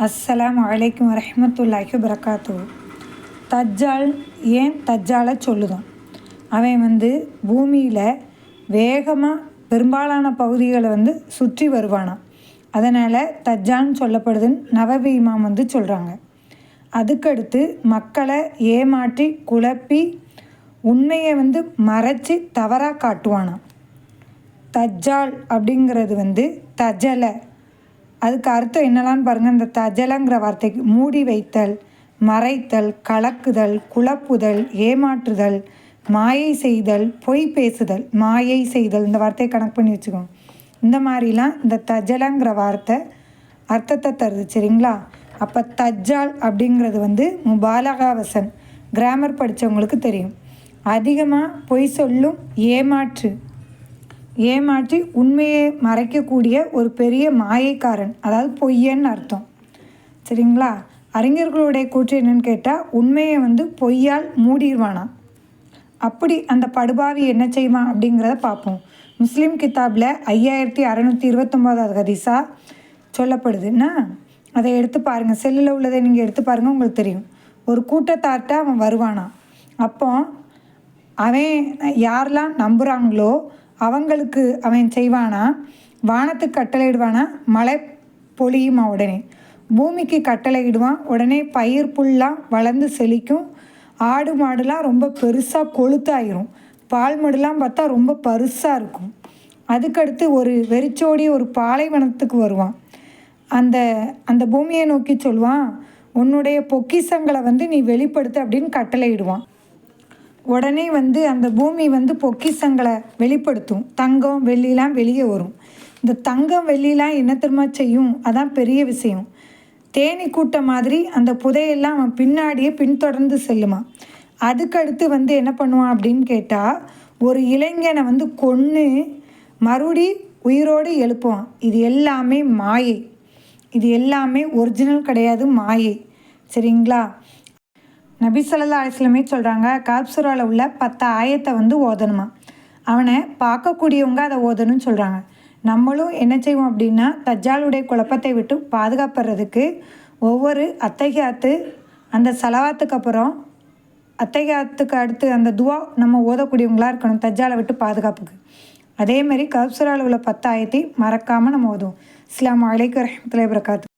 அஸ்ஸலாமு அலைக்கும் வரஹ்மத்துல்லாஹி வபரகாத்துஹு. தஜ்ஜால் ஏன் தஜ்ஜாலை சொல்லுதோம்? அவன் பூமியில் வேகமாக பெரும்பாலான பகுதிகளை சுற்றி வருவானாம். அதனால் தஜ்ஜால்னு சொல்லப்படுதுன்னு நவவி இமாம் சொல்கிறாங்க. அதுக்கடுத்து மக்களை ஏமாற்றி குழப்பி உண்மையை மறைச்சி தவறாக காட்டுவானாம். தஜ்ஜால் அப்படிங்கிறது தஜலை, அதுக்கு அர்த்தம் என்னலான்னு பாருங்கள். இந்த தஜலங்கிற வார்த்தைக்கு மூடி வைத்தல், மறைத்தல், கலக்குதல், குழப்புதல், ஏமாற்றுதல், மாயை செய்தல், பொய் பேசுதல், மாயை செய்தல், இந்த வார்த்தையை கணக்கு பண்ணி வச்சுக்கோங்க. இந்த மாதிரிலாம் இந்த தஜலங்கிற வார்த்தை அர்த்தத்தை தருது, சரிங்களா? அப்போ தஜ்ஜால் அப்படிங்கிறது முபாலகா வசன், கிராமர் படித்தவங்களுக்கு தெரியும். அதிகமாக பொய் சொல்லும், ஏமாற்றி உண்மையை மறைக்கக்கூடிய ஒரு பெரிய மாயைக்காரன், அதாவது பொய்யன்னு அர்த்தம், சரிங்களா? அறிஞர்களுடைய கூற்று என்னன்னு கேட்டால், உண்மையை பொய்யால் மூடிடுவானா. அப்படி அந்த படுபாவி என்ன செய்வான் அப்படிங்கிறத பார்ப்போம். முஸ்லீம் கித்தாபில் 5629 ஹதீஸா சொல்லப்படுதுன்னா அதை எடுத்து பாருங்கள். செல்லில் உள்ளதை நீங்கள் எடுத்து பாருங்கள், உங்களுக்கு தெரியும். ஒரு கூட்டத்தார்ட்ட அவன் வருவானா. அப்போ அவன் யாரெல்லாம் நம்புகிறாங்களோ அவங்களுக்கு அவன் செய்வானா, வானத்துக்கு கட்டளையிடுவானா, மழை பொழியுமா, உடனே பூமிக்கு கட்டளையிடுவான், உடனே பயிர் புல்லாம் வளர்ந்து செழிக்கும், ஆடு மாடுலாம் ரொம்ப பெருசாக கொளுத்தாயிரும், பால் மாடுலாம் பார்த்தா ரொம்ப பருசாக இருக்கும். அதுக்கடுத்து ஒரு வெறிச்சோடி ஒரு பாலைவனத்துக்கு வருவான். அந்த பூமியை நோக்கி சொல்லுவான், உன்னுடைய பொக்கிஷங்களை நீ வெளிப்படுத்து அப்படின்னு கட்டளையிடுவான். உடனே அந்த பூமி பொக்கிஷங்களை வெளிப்படுத்தும். தங்கம் வெள்ளிலாம் வெளியே வரும். இந்த தங்கம் வெள்ளிலாம் என்ன தெரியுமா செய்யும்? அதான் பெரிய விஷயம். தேனி கூட்டம் மாதிரி அந்த புதையெல்லாம் அவன் பின்னாடியே பின்தொடர்ந்து செல்லுமா. அதுக்கடுத்து என்ன பண்ணுவான் அப்படின்னு கேட்டால், ஒரு இளைஞனை கொன்று மறுபடி உயிரோடு எழுப்புவான். இது எல்லாமே மாயை, இது எல்லாமே ஒரிஜினல் கிடையாது, மாயை, சரிங்களா? நபி ஸல்லல்லாஹு அலைஹி வஸல்லம் சொல்கிறாங்க, காப்சூராவில் உள்ள 10 ஆயத்தை ஓதணுமா. அவனை பார்க்கக்கூடியவங்க அதை ஓதணும்னு சொல்கிறாங்க. நம்மளும் என்ன செய்வோம் அப்படின்னா, தஜ்ஜாலுடைய குழப்பத்தை விட்டு பாதுகாப்படுறதுக்கு ஒவ்வொரு அத்தஹியாத்து, அந்த சலவாத்துக்கு அப்புறம் அத்தஹியாத்துக்கு அடுத்து அந்த துவா நம்ம ஓதக்கூடியவங்களாக இருக்கணும், தஜ்ஜாலை விட்டு பாதுகாப்புக்கு. அதேமாதிரி காப்சூராவில் உள்ள 10 ஆயத்தை மறக்காமல் நம்ம ஓதுவோம். அஸ்ஸலாமு அலைக்கும் வரஹ்மத்துல்லாஹி வபரகாத்துஹு.